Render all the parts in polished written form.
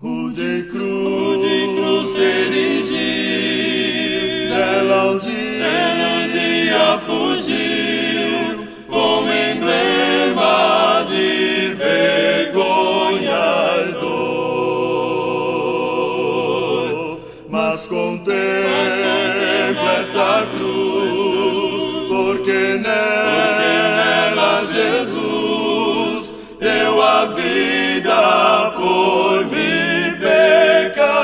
O de cruz erigiu, dela um dia fugiu, como emblema de vergonha e dor. Mas contempla essa cruz, porque nela Jesus deu a vida por mim, pecador.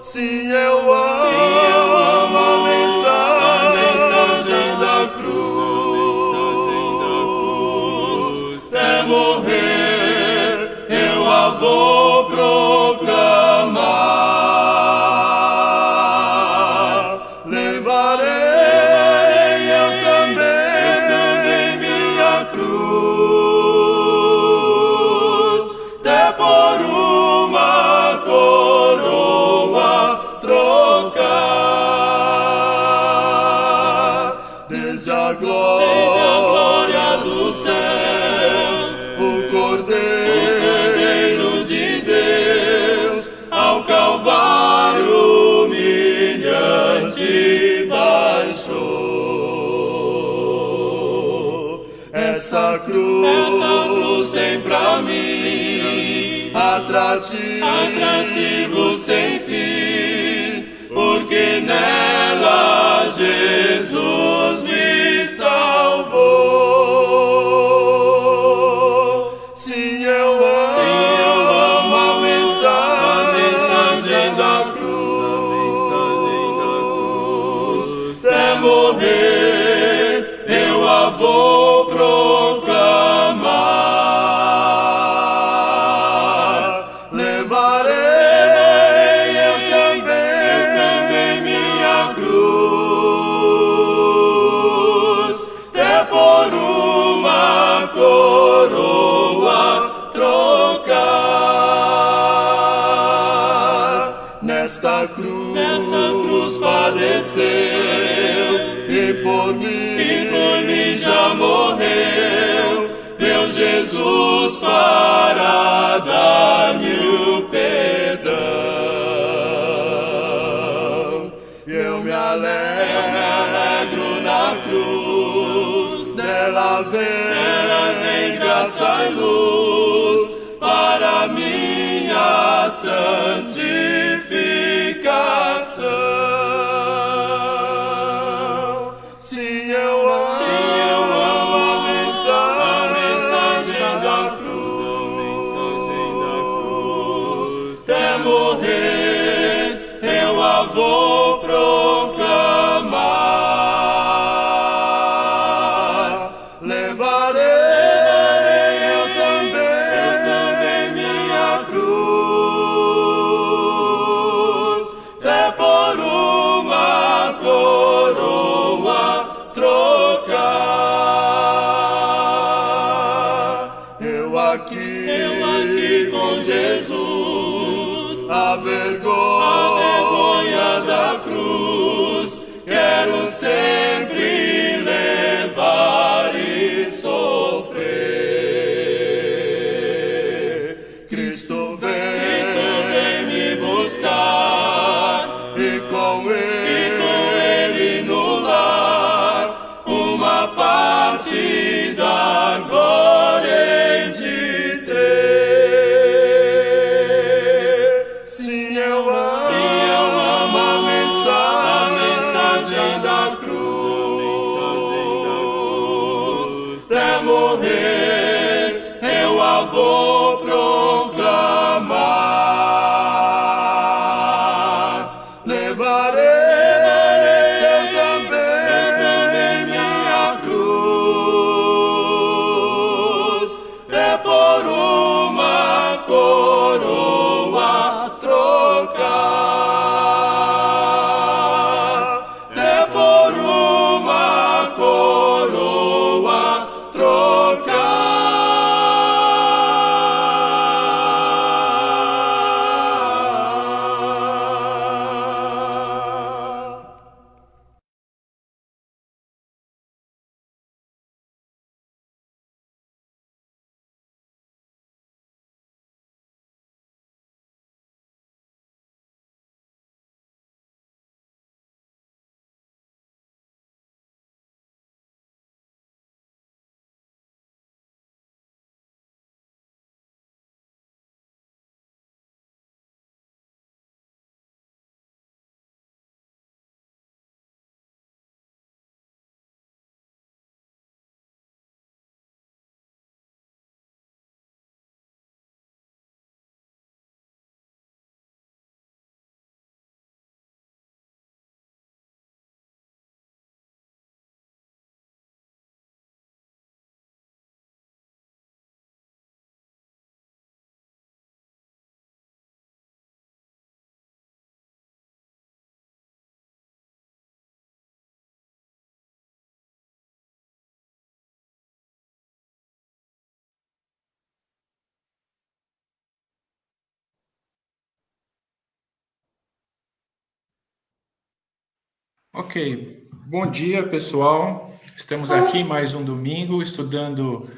Sim, eu amo a mensagem da cruz. Até morrer eu a vou proclamar. Levarei eu também minha cruz, até por uma coroa trocar. Desde a glória dos céus, o Cordeiro de Deus, ao Calvário humilhante baixou. Essa cruz tem pra mim atrativo sem fim, porque nela Jesus me salvou. Sim, eu amo a mensagem da cruz. Até morrer eu a vou proclamar. Levarei eu também minha cruz, até por uma coroa trocar. Nesta cruz padeceu, e por mim já morreu, meu Jesus para dar-me o perdão. Eu me alegro na cruz, dela vem graça e luz para minha santificação. Sim, eu amo a mensagem da cruz. Até morrer eu a vou proclamar. Levarei eu também minha cruz, até por uma coroa trocar. Eu aqui com Jesus, a vergonha da cruz, quero sempre levar e sofrer. Cristo vem me buscar, e com ele no lar, uma parte da glória hei de ter. Sim, eu amo a mensagem da cruz. Até morrer eu a vou proclamar. Levarei eu também minha cruz, até por uma coroa trocar. Até por uma coroa trocar. Ok, bom dia pessoal, estamos aqui mais um domingo estudando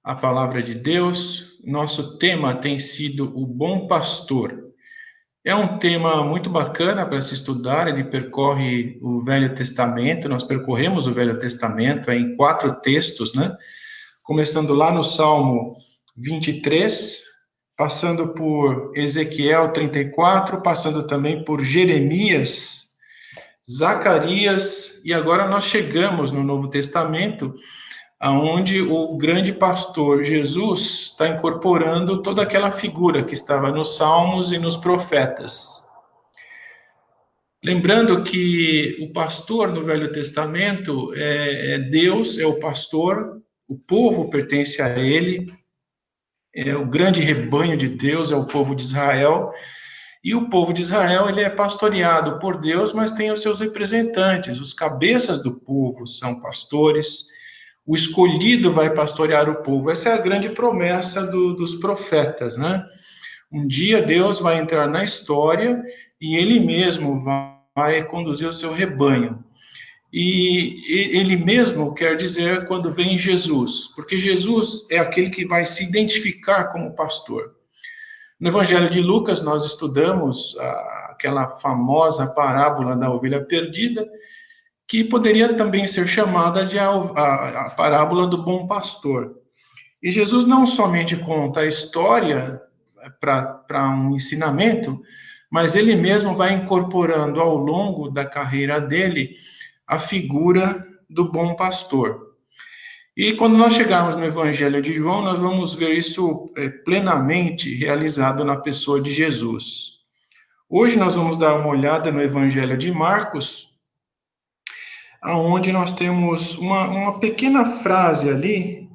a palavra de Deus. Nosso tema tem sido o bom pastor. É um tema muito bacana para se estudar, ele percorre o Velho Testamento, nós percorremos o Velho Testamento em 4 textos, né? Começando lá no Salmo 23, passando por Ezequiel 34, passando também por Jeremias, Zacarias, e agora nós chegamos no Novo Testamento, aonde o grande pastor Jesus está incorporando toda aquela figura que estava nos Salmos e nos profetas. Lembrando que o pastor no Velho Testamento é Deus, é o pastor, o povo pertence a ele, é o grande rebanho de Deus, é o povo de Israel. E o povo de Israel, ele é pastoreado por Deus, mas tem os seus representantes. Os cabeças do povo são pastores. O escolhido vai pastorear o povo. Essa é a grande promessa dos profetas, né? Um dia Deus vai entrar na história e ele mesmo vai conduzir o seu rebanho. E ele mesmo quer dizer quando vem Jesus, porque Jesus é aquele que vai se identificar como pastor. No Evangelho de Lucas, nós estudamos aquela famosa parábola da ovelha perdida, que poderia também ser chamada de a parábola do bom pastor. E Jesus não somente conta a história para um ensinamento, mas ele mesmo vai incorporando ao longo da carreira dele a figura do bom pastor. E quando nós chegarmos no Evangelho de João, nós vamos ver isso plenamente realizado na pessoa de Jesus. Hoje nós vamos dar uma olhada no Evangelho de Marcos, onde nós temos uma pequena frase ali,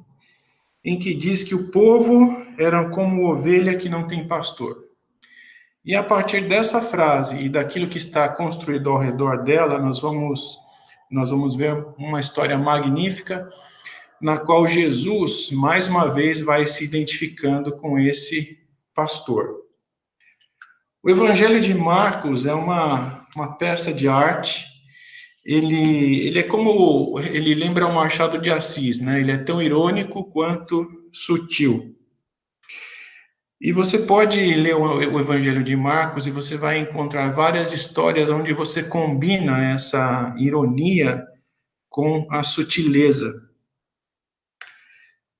em que diz que o povo era como ovelha que não tem pastor. E a partir dessa frase e daquilo que está construído ao redor dela, nós vamos ver uma história magnífica, na qual Jesus, mais uma vez, vai se identificando com esse pastor. O Evangelho de Marcos é uma peça de arte. Ele é como, ele lembra o Machado de Assis, né? Ele é tão irônico quanto sutil. E você pode ler o Evangelho de Marcos e você vai encontrar várias histórias onde você combina essa ironia com a sutileza.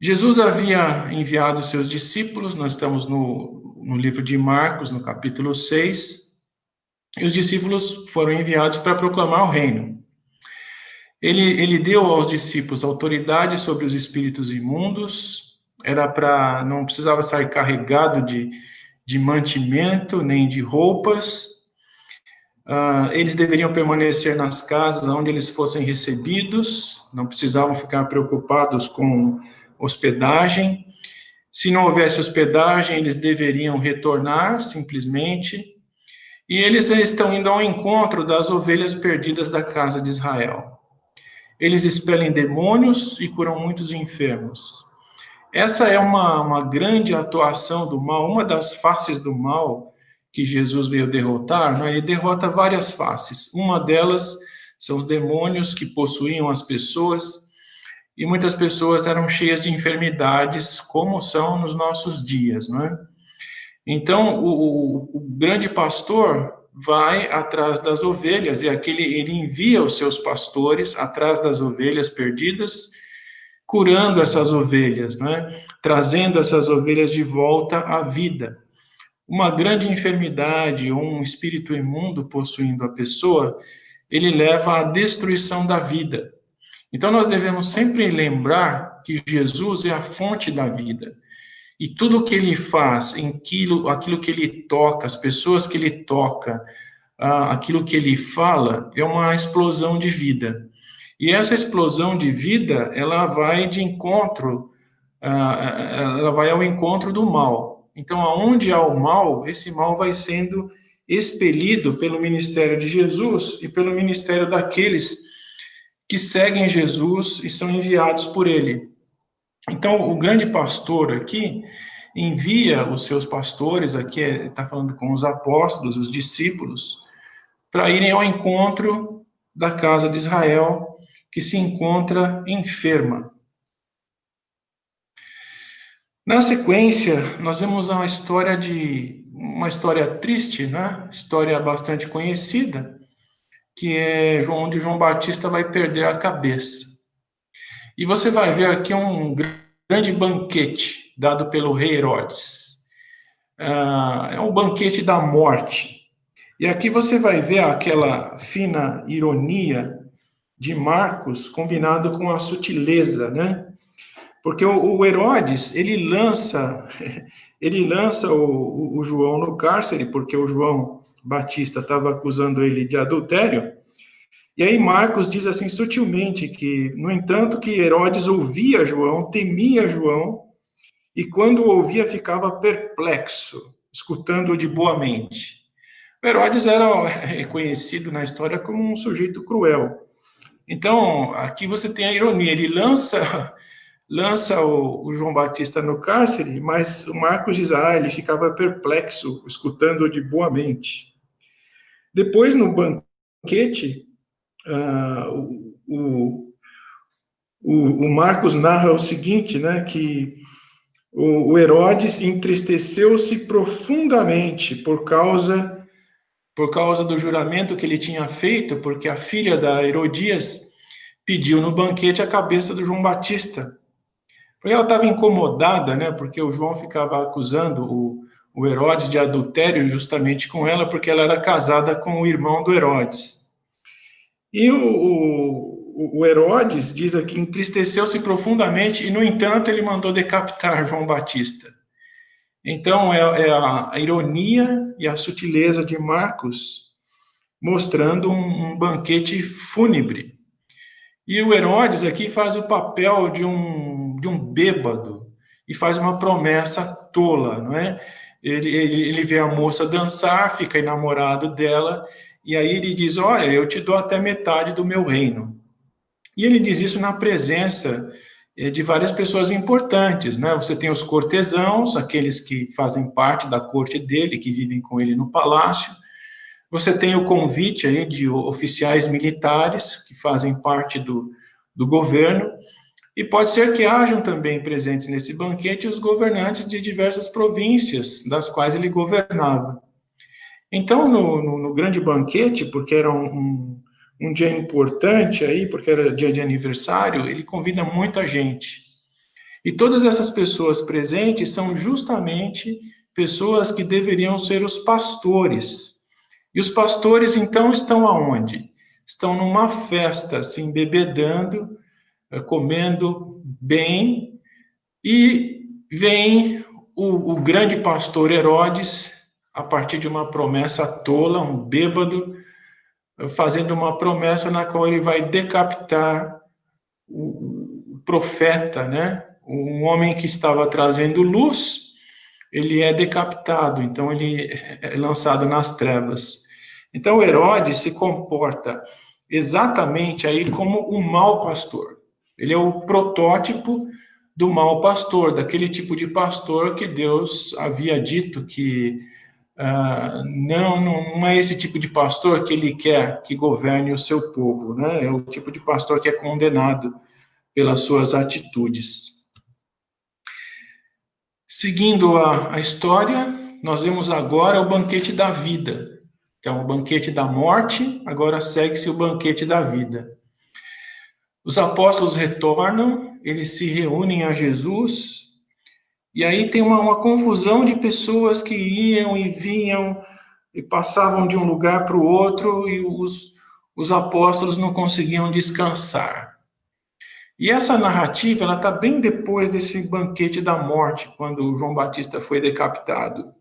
Jesus havia enviado seus discípulos, nós estamos no livro de Marcos, no capítulo 6, e os discípulos foram enviados para proclamar o reino. Ele deu aos discípulos autoridade sobre os espíritos imundos, não precisava estar carregado de mantimento, nem de roupas. Eles deveriam permanecer nas casas onde eles fossem recebidos, não precisavam ficar preocupados com hospedagem. Se não houvesse hospedagem, eles deveriam retornar simplesmente. E eles estão indo ao encontro das ovelhas perdidas da casa de Israel. Eles expelem demônios e curam muitos enfermos. Essa é uma grande atuação do mal, uma das faces do mal que Jesus veio derrotar, né? Ele derrota várias faces. Uma delas são os demônios que possuíam as pessoas, e muitas pessoas eram cheias de enfermidades, como são nos nossos dias, né? Então, o grande pastor vai atrás das ovelhas, e ele envia os seus pastores atrás das ovelhas perdidas, curando essas ovelhas, né? Trazendo essas ovelhas de volta à vida. Uma grande enfermidade ou um espírito imundo possuindo a pessoa, ele leva à destruição da vida. Então, nós devemos sempre lembrar que Jesus é a fonte da vida. E tudo o que ele faz, aquilo que ele toca, as pessoas que ele toca, aquilo que ele fala, é uma explosão de vida. E essa explosão de vida, ela vai ao encontro do mal. Então, aonde há o mal, esse mal vai sendo expelido pelo ministério de Jesus e pelo ministério daqueles que seguem Jesus e são enviados por ele. Então, o grande pastor aqui envia os seus pastores, aqui está falando com os apóstolos, os discípulos, para irem ao encontro da casa de Israel, que se encontra enferma. Na sequência, nós vemos uma história triste, né? História bastante conhecida, que é onde João Batista vai perder a cabeça. E você vai ver aqui um grande banquete dado pelo rei Herodes. É um banquete da morte. E aqui você vai ver aquela fina ironia de Marcos combinado com a sutileza, né? Porque o Herodes, ele lança o João no cárcere, porque o João Batista estava acusando ele de adultério. E aí Marcos diz assim sutilmente que, no entanto, que Herodes ouvia João, temia João, e quando o ouvia ficava perplexo, escutando-o de boa mente. O Herodes era reconhecido na história como um sujeito cruel. Então, aqui você tem a ironia, ele lança o João Batista no cárcere, mas o Marcos diz, ele ficava perplexo, escutando de boa mente. Depois, no banquete, o Marcos narra o seguinte, né, que o Herodes entristeceu-se profundamente por causa do juramento que ele tinha feito, porque a filha da Herodias pediu no banquete a cabeça do João Batista. Porque ela estava incomodada, né? Porque o João ficava acusando o Herodes de adultério justamente com ela, porque ela era casada com o irmão do Herodes. E o Herodes diz aqui, entristeceu-se profundamente e, no entanto, ele mandou decapitar João Batista. Então, é a ironia e a sutileza de Marcos mostrando um banquete fúnebre. E o Herodes aqui faz o papel de um bêbado e faz uma promessa tola, não é? Ele vê a moça dançar, fica enamorado dela, e aí ele diz, olha, eu te dou até metade do meu reino. E ele diz isso na presença de várias pessoas importantes, né? Você tem os cortesãos, aqueles que fazem parte da corte dele, que vivem com ele no palácio. Você tem o convite aí de oficiais militares que fazem parte do governo, e pode ser que hajam também presentes nesse banquete os governantes de diversas províncias das quais ele governava. Então, no grande banquete, porque era um dia importante aí, porque era dia de aniversário, ele convida muita gente. E todas essas pessoas presentes são justamente pessoas que deveriam ser os pastores. E os pastores, então, estão aonde? Estão numa festa, se embebedando, comendo bem, e vem o grande pastor Herodes, a partir de uma promessa tola, um bêbado, fazendo uma promessa na qual ele vai decapitar o profeta, né? Um homem que estava trazendo luz, ele é decapitado, então ele é lançado nas trevas. Então Herodes se comporta exatamente aí como um mau pastor. Ele é o protótipo do mau pastor, daquele tipo de pastor que Deus havia dito que não é esse tipo de pastor que ele quer que governe o seu povo, né? É o tipo de pastor que é condenado pelas suas atitudes. Seguindo a história, nós vemos agora o banquete da vida. Então, o banquete da morte, agora segue-se o banquete da vida. Os apóstolos retornam, eles se reúnem a Jesus, e aí tem uma confusão de pessoas que iam e vinham, e passavam de um lugar para o outro, e os apóstolos não conseguiam descansar. E essa narrativa, ela está bem depois desse banquete da morte, quando João Batista foi decapitado.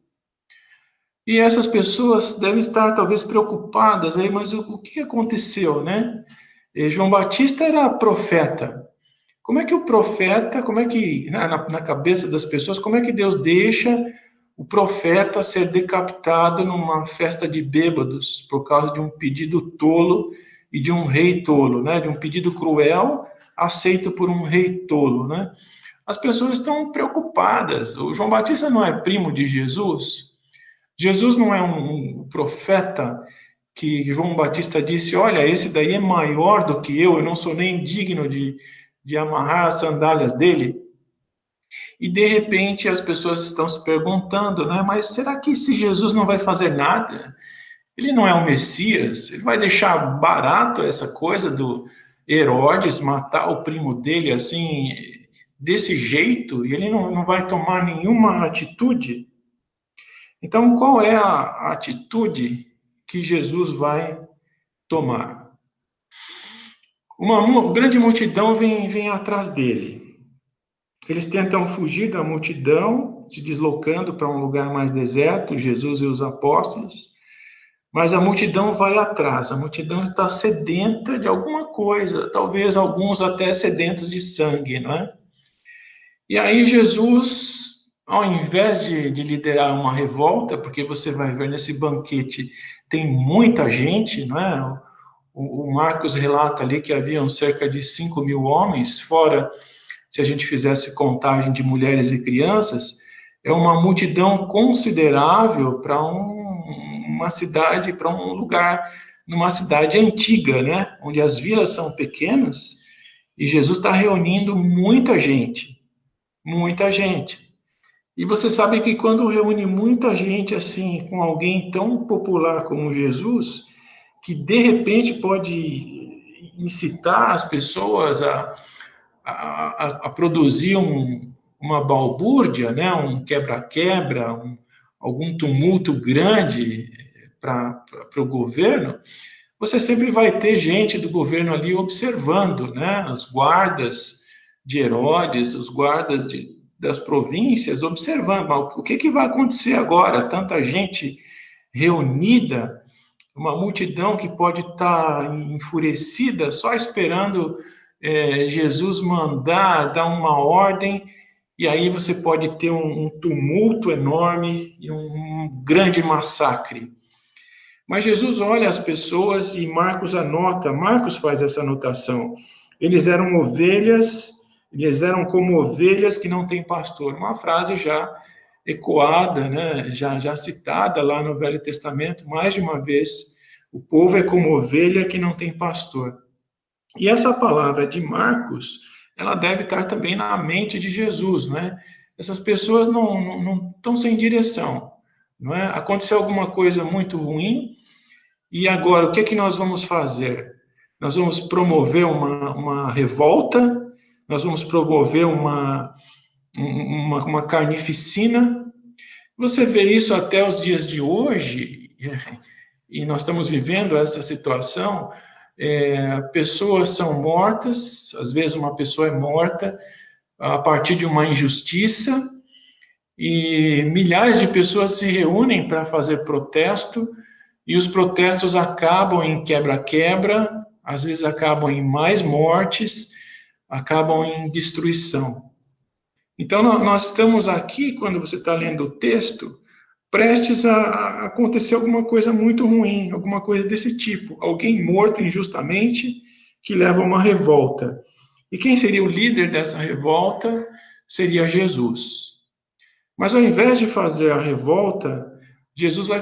E essas pessoas devem estar talvez preocupadas aí, mas o que aconteceu, né? João Batista era profeta. Como é que o profeta, na cabeça das pessoas, como é que Deus deixa o profeta ser decapitado numa festa de bêbados por causa de um pedido tolo e de um rei tolo, né? De um pedido cruel aceito por um rei tolo, né? As pessoas estão preocupadas. O João Batista não é primo de Jesus? Jesus não é um profeta que João Batista disse, olha, esse daí é maior do que eu não sou nem digno de amarrar as sandálias dele. E de repente as pessoas estão se perguntando, né, mas será que esse Jesus não vai fazer nada? Ele não é o Messias? Ele vai deixar barato essa coisa do Herodes matar o primo dele assim, desse jeito? E ele não vai tomar nenhuma atitude? Então, qual é a atitude que Jesus vai tomar? Uma grande multidão vem atrás dele. Eles tentam fugir da multidão, se deslocando para um lugar mais deserto, Jesus e os apóstolos, mas a multidão vai atrás, a multidão está sedenta de alguma coisa, talvez alguns até sedentos de sangue, não é? E aí Jesus, ao invés de liderar uma revolta, porque você vai ver nesse banquete, tem muita gente, não é? O Marcos relata ali que haviam cerca de 5.000 homens, fora, se a gente fizesse contagem de mulheres e crianças, é uma multidão considerável para uma cidade, para um lugar, numa cidade antiga, né? Onde as vilas são pequenas, e Jesus está reunindo muita gente. Muita gente. E você sabe que quando reúne muita gente assim, com alguém tão popular como Jesus, que de repente pode incitar as pessoas a produzir uma balbúrdia, né? Um quebra-quebra, algum tumulto grande para o governo, você sempre vai ter gente do governo ali observando, né? Os guardas de Herodes, os guardas das províncias, observando, mas o que vai acontecer agora? Tanta gente reunida, uma multidão que pode estar enfurecida, só esperando Jesus mandar, dar uma ordem, e aí você pode ter um tumulto enorme e um grande massacre. Mas Jesus olha as pessoas e Marcos anota, Marcos faz essa anotação. Eles eram ovelhas, eles eram como ovelhas que não têm pastor. Uma frase já ecoada, né? já citada lá no Velho Testamento, mais de uma vez. O povo é como ovelha que não tem pastor. E essa palavra de Marcos, ela deve estar também na mente de Jesus, né? Essas pessoas não estão sem direção, não é? Aconteceu alguma coisa muito ruim, e agora, o que é que nós vamos fazer? Nós vamos promover uma revolta, nós vamos promover uma carnificina. Você vê isso até os dias de hoje, e nós estamos vivendo essa situação, pessoas são mortas, às vezes uma pessoa é morta a partir de uma injustiça, e milhares de pessoas se reúnem para fazer protesto, e os protestos acabam em quebra-quebra, às vezes acabam em mais mortes, acabam em destruição. Então, nós estamos aqui, quando você está lendo o texto, prestes a acontecer alguma coisa muito ruim, alguma coisa desse tipo. Alguém morto injustamente que leva a uma revolta. E quem seria o líder dessa revolta seria Jesus. Mas ao invés de fazer a revolta, Jesus vai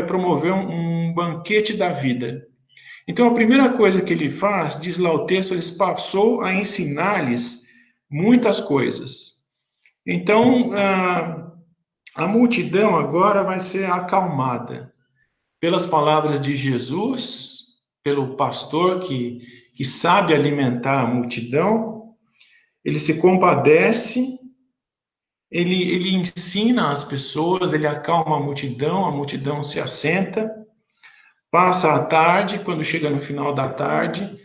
promover um banquete da vida. Então, a primeira coisa que ele faz, diz lá o texto, ele passou a ensinar-lhes muitas coisas. Então, a multidão agora vai ser acalmada pelas palavras de Jesus, pelo pastor que sabe alimentar a multidão. Ele se compadece, ele ensina as pessoas, ele acalma a multidão se assenta. Passa a tarde, quando chega no final da tarde,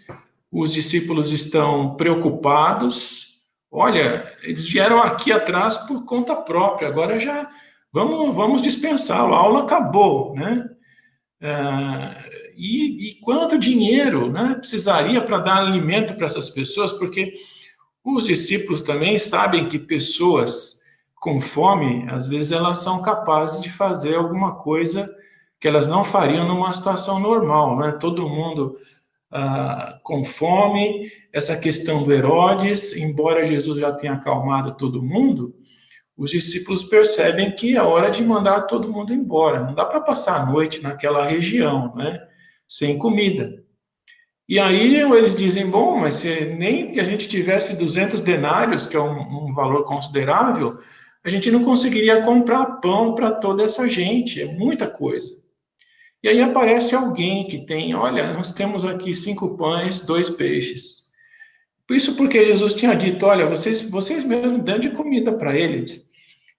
os discípulos estão preocupados. Olha, eles vieram aqui atrás por conta própria, agora já vamos dispensá-lo, a aula acabou, né? E quanto dinheiro, né, precisaria para dar alimento para essas pessoas, porque os discípulos também sabem que pessoas com fome, às vezes elas são capazes de fazer alguma coisa que elas não fariam numa situação normal, né? Todo mundo com fome, essa questão do Herodes, embora Jesus já tenha acalmado todo mundo, os discípulos percebem que é hora de mandar todo mundo embora, não dá para passar a noite naquela região, né? sem comida. E aí eles dizem, bom, mas se nem que a gente tivesse 200 denários, que é um valor considerável, a gente não conseguiria comprar pão para toda essa gente, é muita coisa. E aí aparece alguém que tem, olha, nós temos aqui 5 pães, 2 peixes. Isso porque Jesus tinha dito, olha, vocês mesmos dão de comida para eles.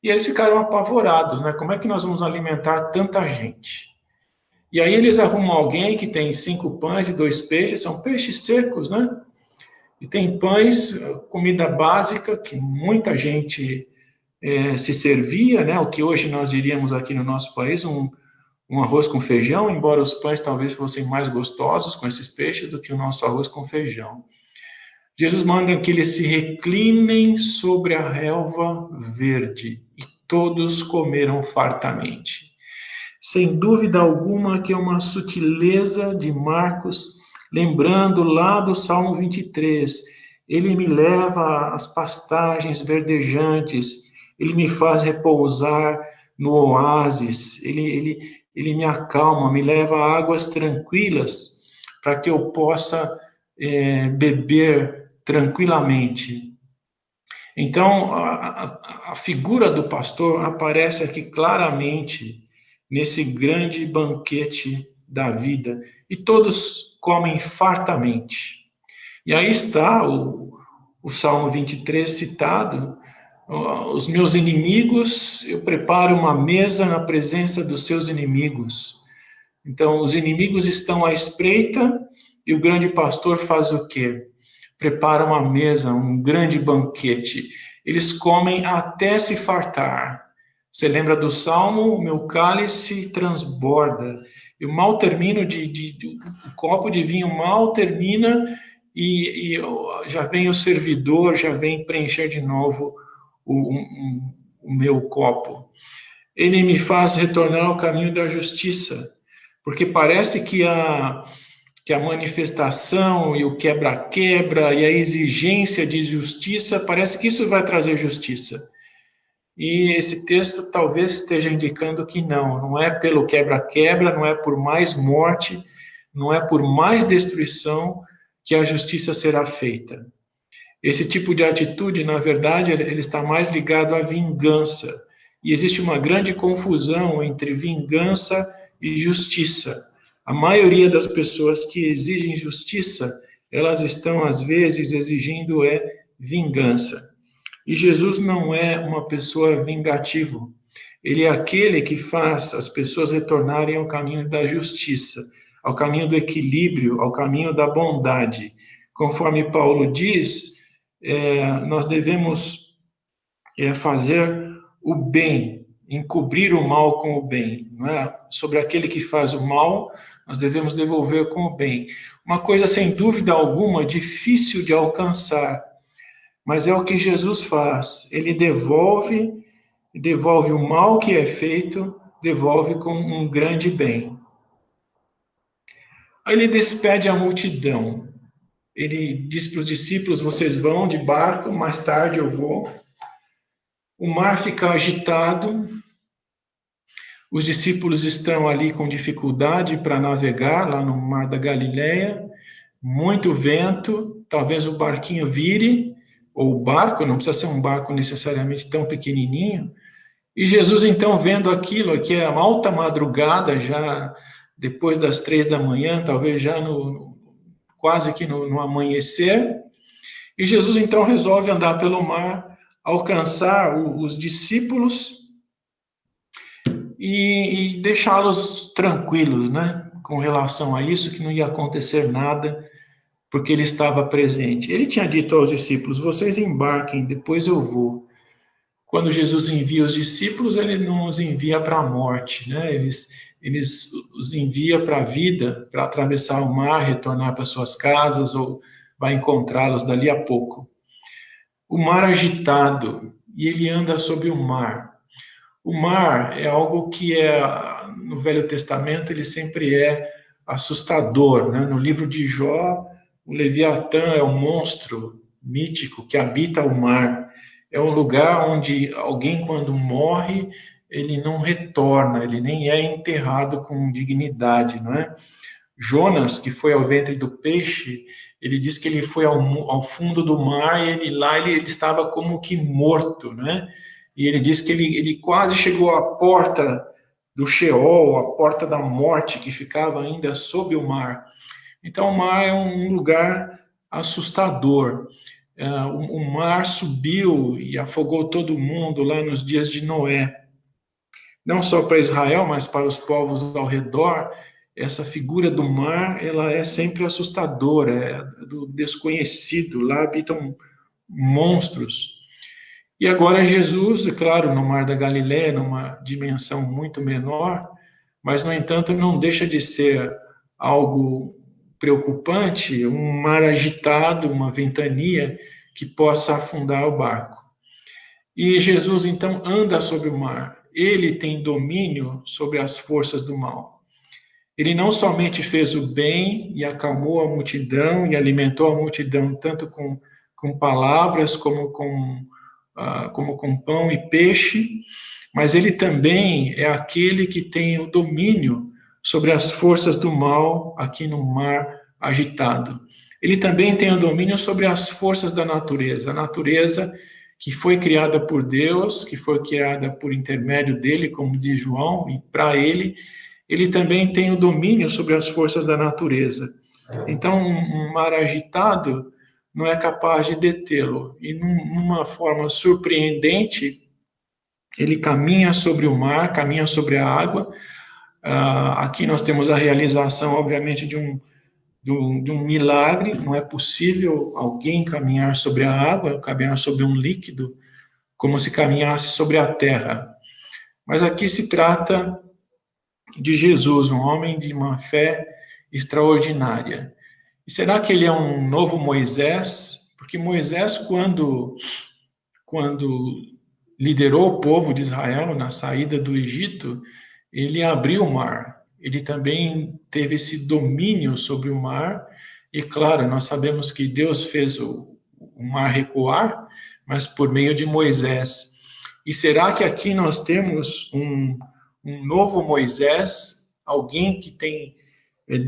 E eles ficaram apavorados, né? Como é que nós vamos alimentar tanta gente? E aí eles arrumam alguém que tem 5 pães e 2 peixes, são peixes secos, né? E tem pães, comida básica, que muita gente se servia, né? O que hoje nós diríamos aqui no nosso país, um arroz com feijão, embora os pães talvez fossem mais gostosos com esses peixes do que o nosso arroz com feijão. Jesus manda que eles se reclinem sobre a relva verde, e todos comeram fartamente. Sem dúvida alguma que é uma sutileza de Marcos, lembrando lá do Salmo 23, ele me leva às pastagens verdejantes, ele me faz repousar no oásis, ele me acalma, me leva a águas tranquilas, para que eu possa beber tranquilamente. Então, a figura do pastor aparece aqui claramente nesse grande banquete da vida, e todos comem fartamente. E aí está o Salmo 23 citado, os meus inimigos, eu preparo uma mesa na presença dos seus inimigos. Então, os inimigos estão à espreita, e o grande pastor faz o quê? Prepara uma mesa, um grande banquete. Eles comem até se fartar. Você lembra do Salmo? O meu cálice transborda. Eu mal termino o copo de vinho mal termina e já vem o servidor, já vem preencher de novo o meu copo. Ele me faz retornar ao caminho da justiça, porque parece que a manifestação e o quebra-quebra e a exigência de justiça, parece que isso vai trazer justiça. E esse texto talvez esteja indicando que não é pelo quebra-quebra, não é por mais morte, não é por mais destruição que a justiça será feita. Esse tipo de atitude, na verdade, ele está mais ligado à vingança. E existe uma grande confusão entre vingança e justiça. A maioria das pessoas que exigem justiça, elas estão, às vezes, exigindo vingança. E Jesus não é uma pessoa vingativa. Ele é aquele que faz as pessoas retornarem ao caminho da justiça, ao caminho do equilíbrio, ao caminho da bondade. Conforme Paulo diz, nós devemos fazer o bem, encobrir o mal com o bem. Não é? Sobre aquele que faz o mal, nós devemos devolver com o bem. Uma coisa, sem dúvida alguma, difícil de alcançar, mas é o que Jesus faz. Ele devolve o mal que é feito, devolve com um grande bem. Aí ele despede a multidão. Ele diz para os discípulos, vocês vão de barco, mais tarde eu vou. O mar fica agitado, os discípulos estão ali com dificuldade para navegar lá no mar da Galileia, muito vento, talvez o barquinho vire, ou o barco, não precisa ser um barco necessariamente tão pequenininho, e Jesus então vendo aquilo, que é alta madrugada, já depois das 3 da manhã, talvez já quase que no amanhecer, e Jesus então resolve andar pelo mar, alcançar os discípulos e deixá-los tranquilos, né? Com relação a isso, que não ia acontecer nada, porque ele estava presente. Ele tinha dito aos discípulos, vocês embarquem, depois eu vou. Quando Jesus envia os discípulos, ele não os envia para a morte, né? Eles os envia para a vida, para atravessar o mar, retornar para suas casas, ou vai encontrá-los dali a pouco. O mar agitado, e ele anda sobre o mar. O mar é algo que no Velho Testamento, ele sempre é assustador, né? No livro de Jó, o Leviatã é um monstro mítico que habita o mar. É um lugar onde alguém, quando morre, ele não retorna, ele nem é enterrado com dignidade, não é? Jonas, que foi ao ventre do peixe, ele diz que ele foi ao fundo do mar e ele estava como que morto, né? E ele diz que ele quase chegou à porta do Sheol, a porta da morte que ficava ainda sob o mar. Então, o mar é um lugar assustador. O mar subiu e afogou todo mundo lá nos dias de Noé. Não só para Israel, mas para os povos ao redor, essa figura do mar, ela é sempre assustadora, é do desconhecido, lá habitam monstros. E agora Jesus, é claro, no Mar da Galileia, numa dimensão muito menor, mas, no entanto, não deixa de ser algo preocupante, um mar agitado, uma ventania que possa afundar o barco. E Jesus, então, anda sobre o mar. Ele tem domínio sobre as forças do mal. Ele não somente fez o bem e acalmou a multidão e alimentou a multidão tanto com palavras como com pão e peixe, mas ele também é aquele que tem o domínio sobre as forças do mal aqui no mar agitado. Ele também tem o domínio sobre as forças da natureza, a natureza que foi criada por Deus, que foi criada por intermédio dele, como diz João, e para ele também tem o domínio sobre as forças da natureza. Então, um mar agitado não é capaz de detê-lo. E, numa forma surpreendente, ele caminha sobre o mar, caminha sobre a água. Aqui nós temos a realização, obviamente, de um milagre. Não é possível alguém caminhar sobre a água, caminhar sobre um líquido, como se caminhasse sobre a terra. Mas aqui se trata de Jesus, um homem de uma fé extraordinária. E será que ele é um novo Moisés? Porque Moisés, quando liderou o povo de Israel na saída do Egito, ele abriu o mar. Ele também teve esse domínio sobre o mar. E, claro, nós sabemos que Deus fez o mar recuar, mas por meio de Moisés. E será que aqui nós temos um novo Moisés, alguém que tem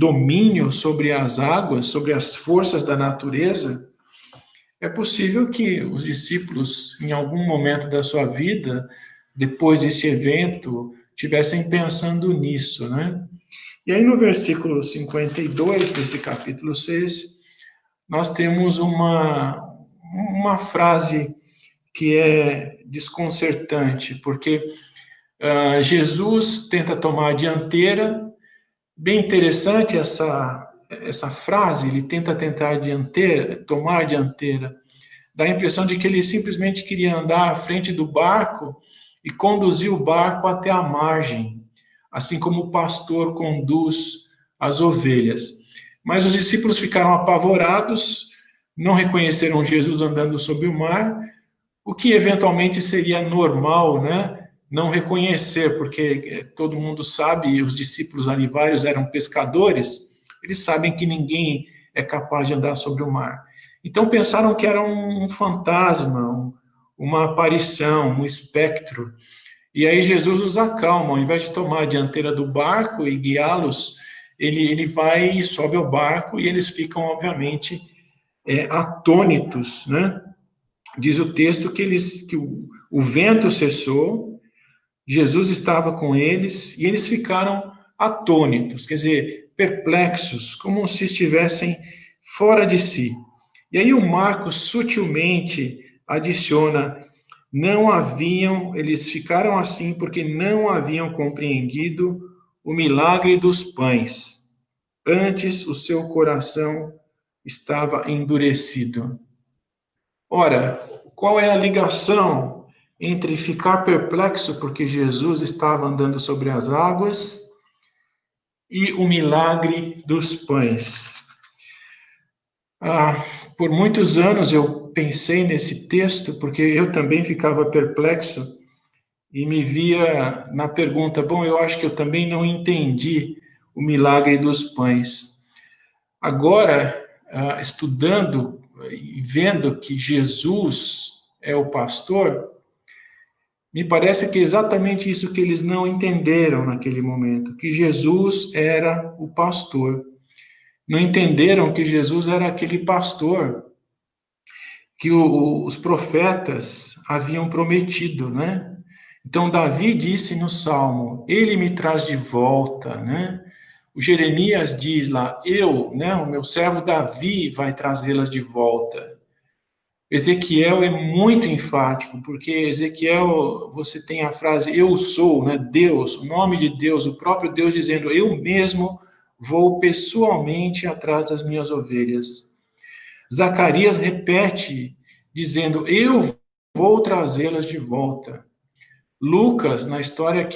domínio sobre as águas, sobre as forças da natureza? É possível que os discípulos, em algum momento da sua vida, depois desse evento, estivessem pensando nisso, né? E aí no versículo 52 desse capítulo 6, nós temos uma frase que é desconcertante, porque Jesus tenta tomar a dianteira. Bem interessante essa frase, ele tenta tomar a dianteira. Dá a impressão de que ele simplesmente queria andar à frente do barco e conduzir o barco até a margem, assim como o pastor conduz as ovelhas. Mas os discípulos ficaram apavorados, não reconheceram Jesus andando sobre o mar, o que eventualmente seria normal, né? Não reconhecer, porque todo mundo sabe, os discípulos ali, vários eram pescadores, eles sabem que ninguém é capaz de andar sobre o mar. Então pensaram que era um fantasma, uma aparição, um espectro. E aí Jesus os acalma, ao invés de tomar a dianteira do barco e guiá-los, ele vai e sobe ao barco e eles ficam, obviamente, atônitos, né? Diz o texto que o vento cessou, Jesus estava com eles e eles ficaram atônitos, quer dizer, perplexos, como se estivessem fora de si. E aí o Marcos sutilmente adiciona: eles ficaram assim porque não haviam compreendido o milagre dos pães. Antes o seu coração estava endurecido. Ora, qual é a ligação entre ficar perplexo porque Jesus estava andando sobre as águas e o milagre dos pães? Por muitos anos eu pensei nesse texto, porque eu também ficava perplexo e me via na pergunta: bom, eu acho que eu também não entendi o milagre dos pães. Agora, estudando e vendo que Jesus é o pastor, me parece que é exatamente isso que eles não entenderam naquele momento, que Jesus era o pastor. não entenderam que Jesus era aquele pastor que os profetas haviam prometido, né? Então, Davi disse no Salmo, ele me traz de volta, né? O Jeremias diz lá, né, o meu servo Davi vai trazê-las de volta. Ezequiel é muito enfático, porque Ezequiel, você tem a frase, eu sou, né, Deus, o nome de Deus, o próprio Deus dizendo, eu mesmo vou pessoalmente atrás das minhas ovelhas. Zacarias repete, dizendo, eu vou trazê-las de volta. Lucas, na história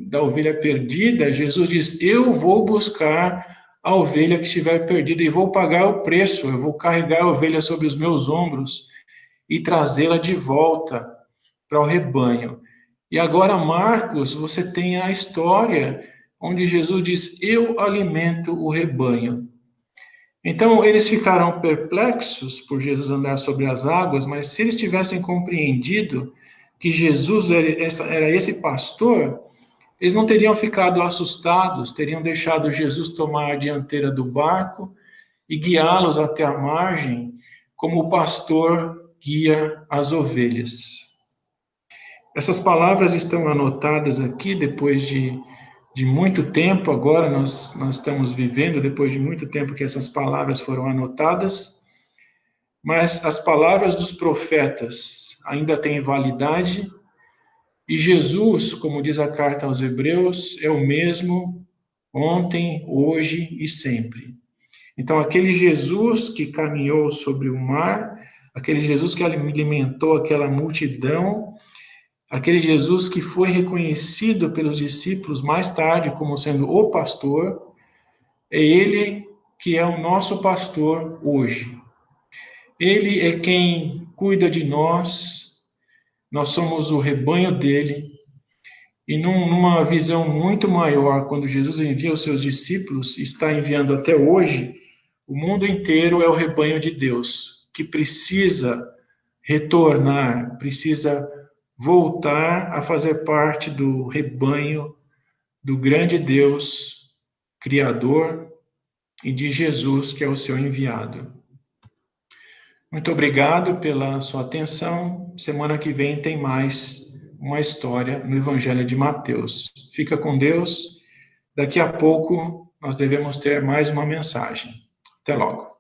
da ovelha perdida, Jesus diz: eu vou buscar a ovelha que estiver perdida e vou pagar o preço, eu vou carregar a ovelha sobre os meus ombros e trazê-la de volta para o rebanho. E agora, Marcos, você tem a história onde Jesus diz: eu alimento o rebanho. Então, eles ficaram perplexos por Jesus andar sobre as águas, mas se eles tivessem compreendido que Jesus era esse pastor, eles não teriam ficado assustados, teriam deixado Jesus tomar a dianteira do barco e guiá-los até a margem, como o pastor guia as ovelhas. Essas palavras estão anotadas aqui depois de muito tempo, agora nós estamos vivendo, depois de muito tempo que essas palavras foram anotadas, mas as palavras dos profetas ainda têm validade, e Jesus, como diz a carta aos Hebreus, é o mesmo ontem, hoje e sempre. Então, aquele Jesus que caminhou sobre o mar, aquele Jesus que alimentou aquela multidão, aquele Jesus que foi reconhecido pelos discípulos mais tarde como sendo o pastor, é ele que é o nosso pastor hoje. Ele é quem cuida de nós, nós somos o rebanho dele, e numa visão muito maior, quando Jesus envia os seus discípulos, está enviando até hoje, o mundo inteiro é o rebanho de Deus, que precisa retornar, precisa voltar a fazer parte do rebanho do grande Deus, Criador, e de Jesus, que é o seu enviado. Muito obrigado pela sua atenção. Semana que vem tem mais uma história no Evangelho de Mateus. Fica com Deus. Daqui a pouco nós devemos ter mais uma mensagem. Até logo.